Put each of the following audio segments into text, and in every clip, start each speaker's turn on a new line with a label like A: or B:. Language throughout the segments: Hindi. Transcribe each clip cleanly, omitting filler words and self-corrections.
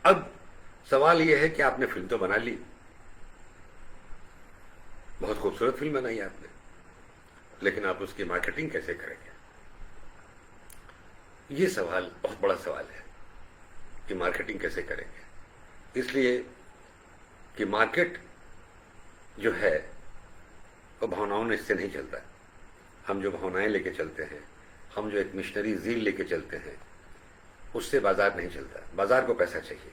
A: अब सवाल यह है कि आपने फिल्म तो बना ली, बहुत खूबसूरत फिल्म बनाई आपने, लेकिन आप उसकी मार्केटिंग कैसे करेंगे? ये सवाल बहुत बड़ा सवाल है कि मार्केटिंग कैसे करेंगे। इसलिए कि मार्केट जो है वो भावनाओं ने इससे नहीं चलता। हम जो भावनाएं लेके चलते हैं, हम जो एक मिशनरी जील लेके चलते हैं, उससे बाजार नहीं चलता। बाजार को पैसा चाहिए,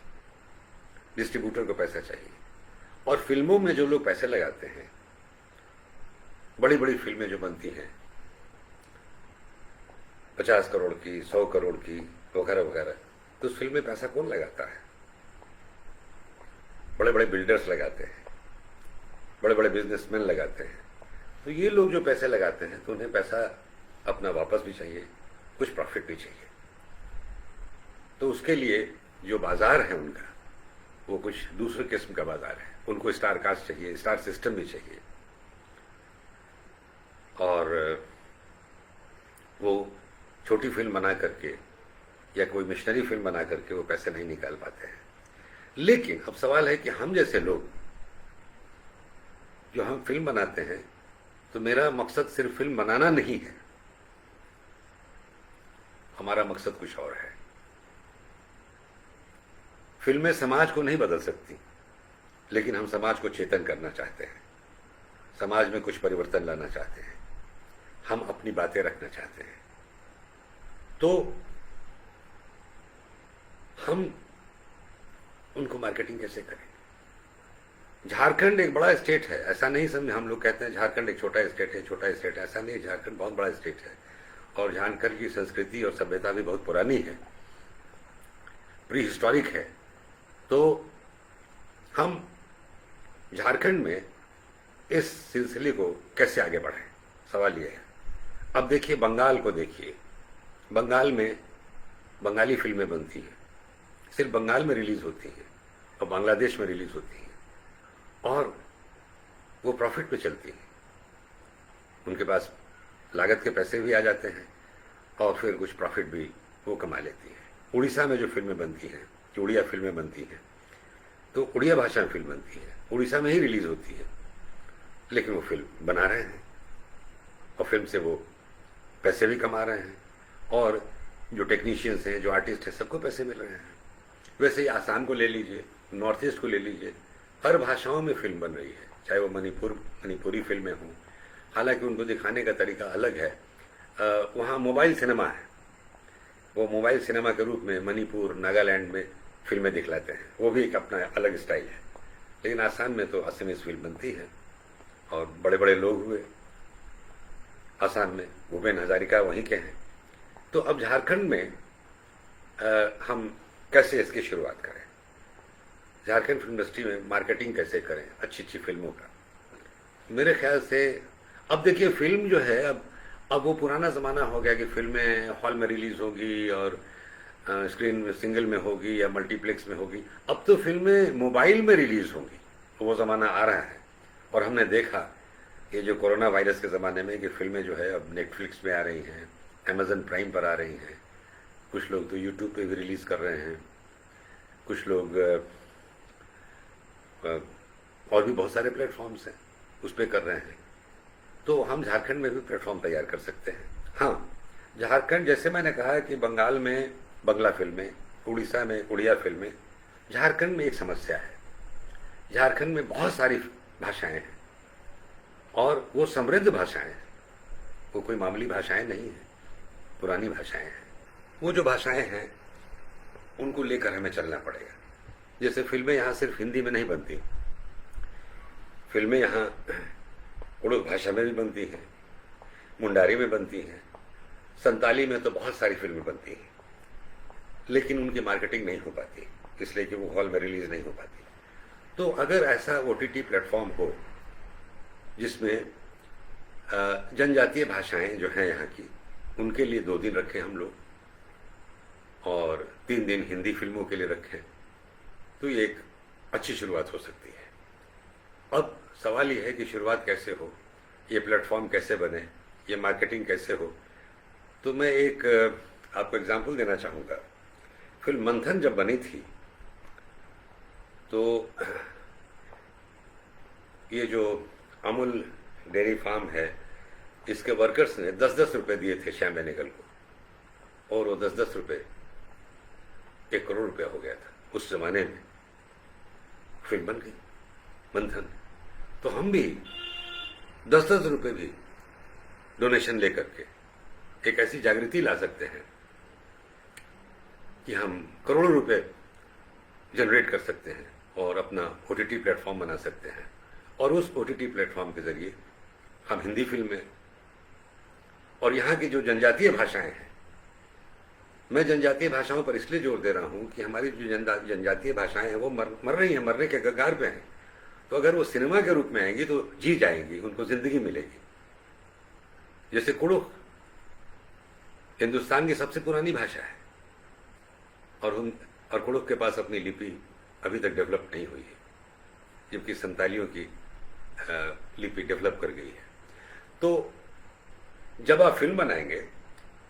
A: डिस्ट्रीब्यूटर को पैसा चाहिए। और फिल्मों में जो लोग पैसे लगाते हैं, बड़ी बड़ी फिल्में जो बनती हैं 50 करोड़ की, 100 करोड़ की वगैरह वगैरह, तो उस फिल्म में पैसा कौन लगाता है? बड़े बड़े बिल्डर्स लगाते हैं, बड़े बड़े बिजनेसमैन लगाते हैं। तो ये लोग जो पैसे लगाते हैं तो उन्हें पैसा अपना वापस भी चाहिए, कुछ प्रॉफिट भी चाहिए। तो उसके लिए जो बाजार है उनका, वो कुछ दूसरे किस्म का बाजार है। उनको स्टार कास्ट चाहिए, स्टार सिस्टम भी चाहिए, और वो छोटी फिल्म बना करके या कोई मिशनरी फिल्म बना करके वो पैसे नहीं निकाल पाते हैं। लेकिन अब सवाल है कि हम जैसे लोग जो हम फिल्म बनाते हैं, तो मेरा मकसद सिर्फ फिल्म बनाना नहीं है, हमारा मकसद कुछ और है। फिल्में समाज को नहीं बदल सकती, लेकिन हम समाज को चेतन करना चाहते हैं, समाज में कुछ परिवर्तन लाना चाहते हैं, हम अपनी बातें रखना चाहते हैं। तो हम उनको मार्केटिंग कैसे करें? झारखंड एक बड़ा स्टेट है, ऐसा नहीं समझे। हम लोग कहते हैं झारखंड एक छोटा स्टेट है, छोटा स्टेट है, ऐसा नहीं। झारखंड बहुत बड़ा स्टेट है, और झारखंड की संस्कृति और सभ्यता भी बहुत पुरानी है, प्री हिस्टोरिक है। तो हम झारखंड में इस सिलसिले को कैसे आगे बढ़ाएं, सवाल यह है। अब देखिए, बंगाल को देखिए, बंगाल में बंगाली फिल्में बनती हैं, सिर्फ बंगाल में रिलीज होती हैं और बांग्लादेश में रिलीज होती हैं, और वो प्रॉफिट पे चलती हैं। उनके पास लागत के पैसे भी आ जाते हैं और फिर कुछ प्रॉफिट भी वो कमा लेती हैं। उड़ीसा में जो फिल्में बनती हैं, जो उड़िया फिल्में बनती हैं, तो उड़िया भाषा में फिल्म बनती है, उड़ीसा में ही रिलीज होती है, लेकिन वो फिल्म बना रहे हैं और फिल्म से वो पैसे भी कमा रहे हैं, और जो टेक्नीशियंस हैं, जो आर्टिस्ट हैं, सबको पैसे मिल रहे हैं। वैसे ही आसाम को ले लीजिए, नॉर्थ ईस्ट को ले लीजिए, हर भाषाओं में फिल्म बन रही है, चाहे वो मणिपुरी फिल्में हों, हालांकि उनको दिखाने का तरीका अलग है। वहाँ मोबाइल सिनेमा है, वो मोबाइल सिनेमा के रूप में मणिपुर, नागालैंड में फिल्में दिखलाते हैं, वो भी एक अपना अलग स्टाइल है। लेकिन आसाम में तो असमीज फिल्म बनती है, और बड़े बड़े लोग हुए आसाम में, भूपेन हजारिका वहीं के हैं। तो अब झारखंड में हम कैसे इसकी शुरुआत करें? झारखंड फिल्म इंडस्ट्री में मार्केटिंग कैसे करें अच्छी अच्छी फिल्मों का? मेरे ख्याल से अब देखिए, फिल्म जो है, अब वो पुराना ज़माना हो गया कि फिल्में हॉल में रिलीज़ होगी और स्क्रीन में सिंगल में होगी या मल्टीप्लेक्स में होगी। अब तो फिल्में मोबाइल में रिलीज़ होंगी, वो ज़माना आ रहा है। और हमने देखा ये जो कोरोना वायरस के ज़माने में कि फिल्में जो है अब नेटफ्लिक्स पे आ रही हैं, अमेज़न प्राइम पर आ रही हैं, कुछ लोग तो यूट्यूब पे भी रिलीज़ कर रहे हैं, कुछ लोग और भी बहुत सारे प्लेटफॉर्म्स हैं उस पर कर रहे हैं। तो हम झारखंड में भी प्लेटफॉर्म तैयार कर सकते हैं। हाँ, झारखंड, जैसे मैंने कहा कि बंगाल में बंगला फिल्में, उड़ीसा में उड़िया फिल्में, झारखंड में एक समस्या है। झारखंड में बहुत सारी भाषाएं हैं और वो समृद्ध भाषाएं हैं, वो कोई मामूली भाषाएं नहीं हैं, पुरानी भाषाएं हैं। वो जो भाषाएं हैं उनको लेकर हमें चलना पड़ेगा। जैसे फिल्में यहाँ सिर्फ हिंदी में नहीं बनती, फिल्में यहाँ उड़ू भाषा में भी बनती हैं, मुंडारी में बनती हैं, संताली में तो बहुत सारी फिल्में बनती हैं, लेकिन उनकी मार्केटिंग नहीं हो पाती, इसलिए कि वो हॉल में रिलीज नहीं हो पाती। तो अगर ऐसा OTT प्लेटफॉर्म हो जिसमें जनजातीय भाषाएं जो हैं यहाँ की, उनके लिए 2 दिन रखें हम लोग और 3 दिन हिंदी फिल्मों के लिए रखें, तो ये एक अच्छी शुरुआत हो सकती है। अब सवाल ये है कि शुरुआत कैसे हो, ये प्लेटफॉर्म कैसे बने, ये मार्केटिंग कैसे हो। तो मैं एक आपको एग्जांपल देना चाहूँगा। फिल्म मंथन जब बनी थी तो ये जो अमूल डेयरी फार्म है, इसके वर्कर्स ने 10-10 रुपए दिए थे श्याम बेनेगल को, और वो 10-10 रुपए 1 करोड़ रुपया हो गया था उस जमाने में। फिल्म बन गई मंथन। तो हम भी 10-10 रुपए भी डोनेशन लेकर के एक ऐसी जागृति ला सकते हैं कि हम करोड़ों रुपए जनरेट कर सकते हैं और अपना ओटीटी प्लेटफॉर्म बना सकते हैं, और उस ओटीटी प्लेटफॉर्म के जरिए हम हिंदी फिल्में और यहाँ की जो जनजातीय भाषाएं हैं, मैं जनजातीय भाषाओं पर इसलिए जोर दे रहा हूं कि हमारी जो जनजातीय भाषाएं हैं वो मर रही हैं, मरने के कगार पे हैं। तो अगर वो सिनेमा के रूप में आएंगी तो जी जाएंगी, उनको जिंदगी मिलेगी। जैसे कुड़ुख हिंदुस्तान की सबसे पुरानी भाषा है, और कुड़ुख के पास अपनी लिपि अभी तक डेवलप नहीं हुई है, जबकि संतालियों की लिपि डेवलप कर गई है। तो जब आप फिल्म बनाएंगे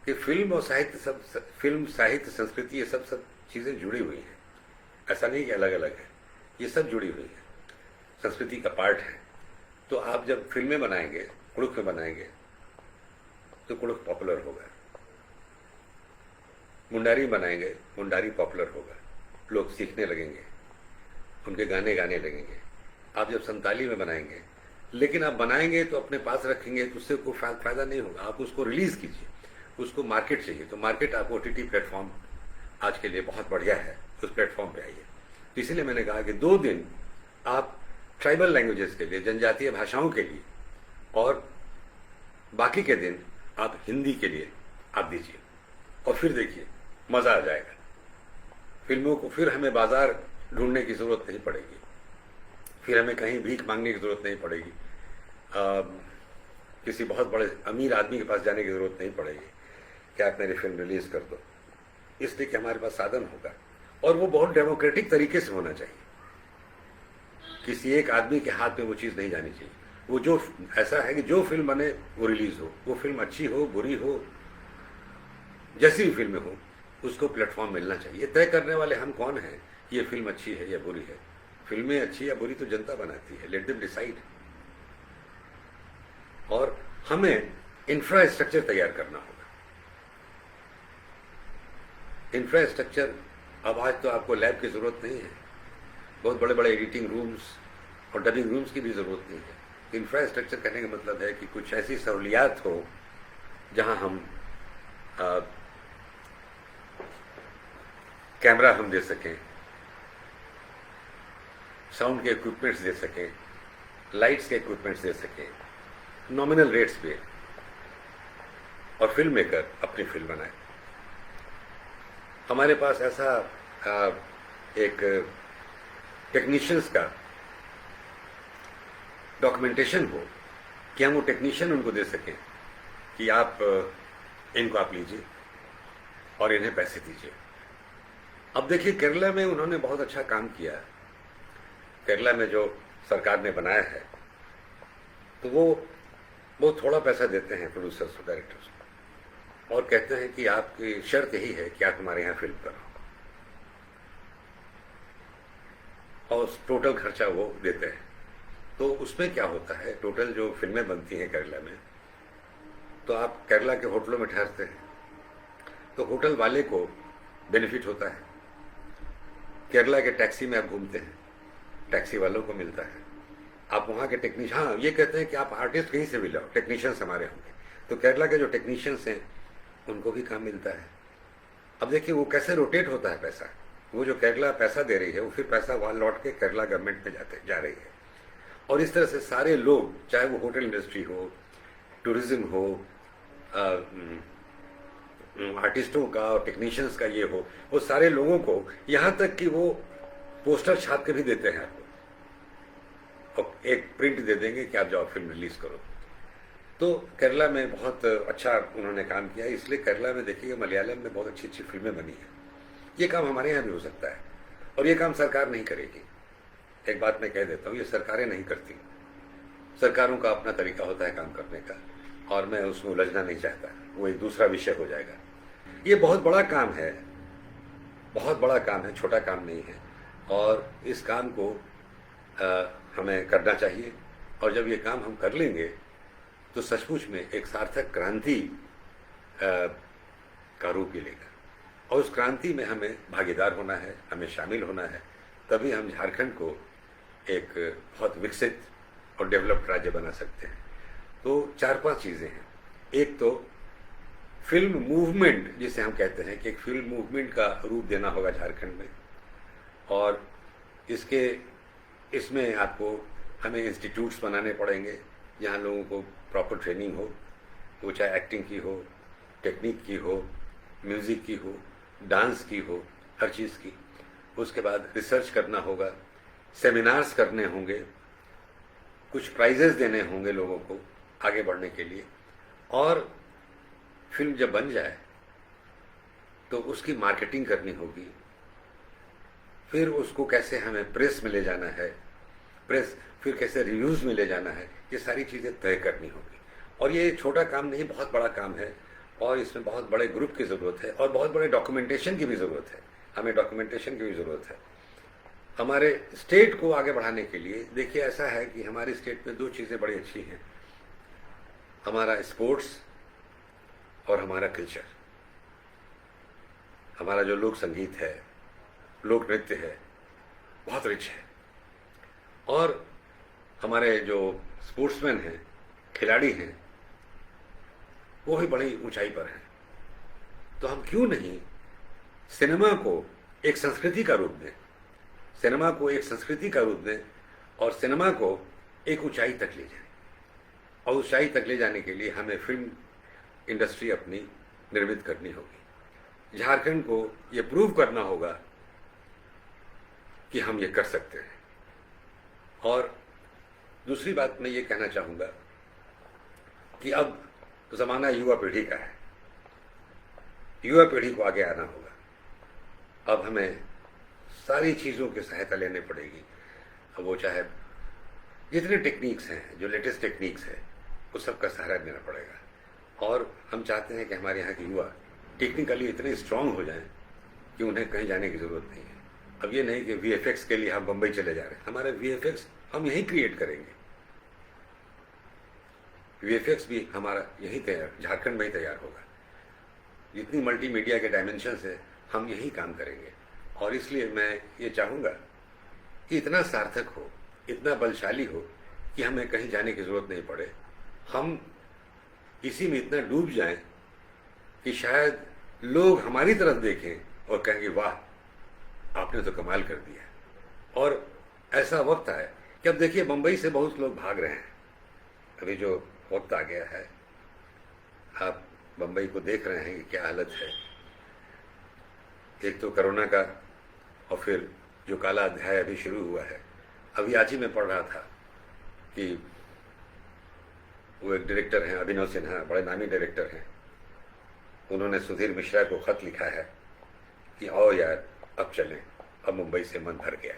A: कि फिल्म और साहित्य, फिल्म साहित्य संस्कृति ये सब चीजें जुड़ी हुई हैं, ऐसा नहीं कि अलग अलग है, ये सब जुड़ी हुई है, संस्कृति का पार्ट है। तो आप जब फिल्में बनाएंगे, कुड़ुख में बनाएंगे, तो कुड़ुख पॉपुलर होगा। मुंडारी बनाएंगे, मुंडारी पॉपुलर होगा, लोग सीखने लगेंगे, उनके गाने गाने लगेंगे। आप जब संताली में बनाएंगे, लेकिन आप बनाएंगे तो अपने पास रखेंगे तो उससे कोई फायदा नहीं होगा। आप उसको रिलीज कीजिए, उसको मार्केट चाहिए, तो मार्केट आप ओटीटी प्लेटफॉर्म आज के लिए बहुत बढ़िया है, उस प्लेटफॉर्म पे आइए। तो इसीलिए मैंने कहा कि 2 दिन आप ट्राइबल लैंग्वेजेस के लिए, जनजातीय भाषाओं के लिए, और बाकी के दिन आप हिंदी के लिए आप दीजिए, और फिर देखिए मजा आ जाएगा। फिल्मों को फिर हमें बाजार ढूंढने की जरूरत नहीं पड़ेगी, फिर हमें कहीं भीख मांगने की जरूरत नहीं पड़ेगी, किसी बहुत बड़े अमीर आदमी के पास जाने की जरूरत नहीं पड़ेगी कि आप मेरी फिल्म रिलीज कर दो, इसलिए कि हमारे पास साधन होगा। और वो बहुत डेमोक्रेटिक तरीके से होना चाहिए, किसी एक आदमी के हाथ में वो चीज नहीं जानी चाहिए। वो जो ऐसा है कि जो फिल्म बने वो रिलीज हो, वो फिल्म अच्छी हो बुरी हो, जैसी भी फिल्में हो, उसको प्लेटफॉर्म मिलना चाहिए। तय करने वाले हम कौन हैं, ये फिल्म अच्छी है या बुरी है? फिल्में अच्छी या बुरी तो जनता बनाती है, लेट देम डिसाइड। और हमें इंफ्रास्ट्रक्चर तैयार करना होगा। इंफ्रास्ट्रक्चर, अब आज तो आपको लैब की जरूरत नहीं है, बहुत बड़े बड़े एडिटिंग रूम्स और डबिंग रूम्स की भी जरूरत नहीं है। इंफ्रास्ट्रक्चर कहने का मतलब है कि कुछ ऐसी सहूलियात हो जहां हम कैमरा हम दे सकें, साउंड के इक्विपमेंट्स दे सकें, लाइट्स के इक्विपमेंट्स दे सकें, नॉमिनल रेट्स पे, और फिल्म मेकर अपनी फिल्म बनाए। हमारे पास ऐसा एक टेक्नीशियंस का डॉक्यूमेंटेशन हो कि हम वो टेक्नीशियन उनको दे सकें कि आप इनको आप लीजिए और इन्हें पैसे दीजिए। अब देखिए केरला में उन्होंने बहुत अच्छा काम किया। केरला में जो सरकार ने बनाया है तो वो थोड़ा पैसा देते हैं प्रोड्यूसर्स और डायरेक्टर्स को, और कहते हैं कि आपकी शर्त यही है कि आप हमारे यहाँ फिल्म करो, और टोटल खर्चा वो देते हैं। तो उसमें क्या होता है, टोटल जो फिल्में बनती हैं केरला में, तो आप केरला के होटलों में ठहरते हैं तो होटल वाले को बेनिफिट होता है। केरला के टैक्सी में आप घूमते हैं, टैक्सी वालों को मिलता है। आप वहाँ के टेक्नीशियन, हाँ ये कहते हैं कि आप आर्टिस्ट कहीं से भी लाओ, टेक्नीशियंस हमारे होंगे, तो केरला के जो टेक्नीशियंस हैं उनको भी काम मिलता है। अब देखिए वो कैसे रोटेट होता है पैसा, वो जो केरला पैसा दे रही है वो फिर पैसा वहाँ लौट के केरला गवर्नमेंट में जा रही है। और इस तरह से सारे लोग, चाहे वो होटल इंडस्ट्री हो, टूरिज्म हो, आर्टिस्टों का और टेक्नीशियंस का ये हो, वो सारे लोगों को, यहाँ तक कि वो पोस्टर छाप के भी देते हैं आपको, और एक प्रिंट दे देंगे कि आप जाओ फिल्म रिलीज करो। तो केरला में बहुत अच्छा उन्होंने काम किया, इसलिए केरला में देखिएगा मलयालम में बहुत अच्छी अच्छी फिल्में बनी हैं। ये काम हमारे यहाँ भी हो सकता है, और ये काम सरकार नहीं करेगी। एक बात मैं कह देता हूँ, ये सरकारें नहीं करती, सरकारों का अपना तरीका होता है काम करने का, और मैं उसमें उलझना नहीं चाहता, वो एक दूसरा विषय हो जाएगा। ये बहुत बड़ा काम है, बहुत बड़ा काम है, छोटा काम नहीं है। और इस काम को हमें करना चाहिए। और जब ये काम हम कर लेंगे तो सचमुच में एक सार्थक क्रांति का रूप ये लेगा। और उस क्रांति में हमें भागीदार होना है, हमें शामिल होना है, तभी हम झारखंड को एक बहुत विकसित और डेवलप्ड राज्य बना सकते हैं। तो 4-5 चीज़ें हैं। एक तो फिल्म मूवमेंट जिसे हम कहते हैं कि एक फिल्म मूवमेंट का रूप देना होगा झारखंड में। और इसमें आपको हमें इंस्टीट्यूट्स बनाने पड़ेंगे जहाँ लोगों को प्रॉपर ट्रेनिंग हो, वो चाहे एक्टिंग की हो, टेक्निक की हो, म्यूज़िक की हो, डांस की हो, हर चीज़ की। उसके बाद रिसर्च करना होगा, सेमिनार्स करने होंगे, कुछ प्राइजेस देने होंगे लोगों को आगे बढ़ने के लिए। और फिल्म जब बन जाए तो उसकी मार्केटिंग करनी होगी, फिर उसको कैसे हमें प्रेस में ले जाना है, फिर कैसे रिव्यूज़ में ले जाना है, ये सारी चीज़ें तय करनी होगी। और ये छोटा काम नहीं, बहुत बड़ा काम है और इसमें बहुत बड़े ग्रुप की ज़रूरत है और बहुत बड़े डॉक्यूमेंटेशन की भी ज़रूरत है। हमें डॉक्यूमेंटेशन की भी ज़रूरत है हमारे स्टेट को आगे बढ़ाने के लिए। देखिए, ऐसा है कि हमारी स्टेट में 2 चीज़ें बड़ी अच्छी हैं, हमारा स्पोर्ट्स और हमारा कल्चर। हमारा जो लोक संगीत है, लोक नृत्य है, बहुत रिच है। और हमारे जो स्पोर्ट्समैन हैं, खिलाड़ी हैं, वो भी बड़ी ऊंचाई पर हैं। तो हम क्यों नहीं सिनेमा को एक संस्कृति का रूप दें, सिनेमा को एक संस्कृति का रूप दें और सिनेमा को एक ऊंचाई तक ले जाएं। और ऊंचाई तक ले जाने के लिए हमें फिल्म इंडस्ट्री अपनी निर्मित करनी होगी। झारखंड को ये प्रूव करना होगा कि हम ये कर सकते हैं। और दूसरी बात मैं ये कहना चाहूँगा कि अब ज़माना युवा पीढ़ी का है, युवा पीढ़ी को आगे आना होगा। अब हमें सारी चीज़ों की सहायता लेनी पड़ेगी। अब वो चाहे जितने टेक्निक्स हैं, जो लेटेस्ट टेक्निक्स है, उस सब का सहारा लेना पड़ेगा। और हम चाहते हैं कि हमारे यहाँ के युवा टेक्निकली इतने स्ट्रांग हो जाएं कि उन्हें कहीं जाने की ज़रूरत नहीं है। अब ये नहीं कि वीएफएक्स के लिए हम बम्बई चले जा रहे हैं, हमारे वीएफएक्स हम यहीं क्रिएट करेंगे। वीएफएक्स भी हमारा यहीं तैयार, झारखंड में ही तैयार होगा। जितनी मल्टीमीडिया के डायमेंशंस है, हम यहीं काम करेंगे। और इसलिए मैं ये चाहूँगा कि इतना सार्थक हो, इतना बलशाली हो कि हमें कहीं जाने की ज़रूरत नहीं पड़े। हम इसी में इतना डूब जाएं कि शायद लोग हमारी तरफ देखें और कहेंगे, वाह, आपने तो कमाल कर दिया। और ऐसा वक्त आए कि अब देखिए, मुंबई से बहुत लोग भाग रहे हैं। अभी जो वक्त आ गया है, आप मुंबई को देख रहे हैं कि क्या हालत है। एक तो कोरोना का, और फिर जो काला अध्याय अभी शुरू हुआ है। अभी आज ही मैं पढ़ रहा था कि वो एक डायरेक्टर हैं, अभिनव सिन्हा, बड़े नामी डायरेक्टर हैं, उन्होंने सुधीर मिश्रा को खत लिखा है कि आओ यार, अब चलें, अब मुंबई से मन भर गया।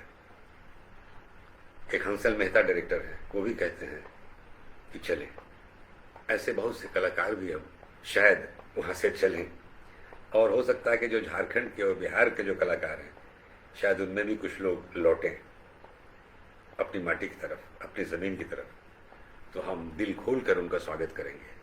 A: एक हंसल मेहता डायरेक्टर हैं, वो भी कहते हैं कि चलें। ऐसे बहुत से कलाकार भी अब शायद वहाँ से चलें। और हो सकता है कि जो झारखंड के और बिहार के जो कलाकार हैं, शायद उनमें भी कुछ लोग लौटें अपनी माटी की तरफ, अपनी ज़मीन की तरफ। तो हम दिल खोल कर उनका स्वागत करेंगे।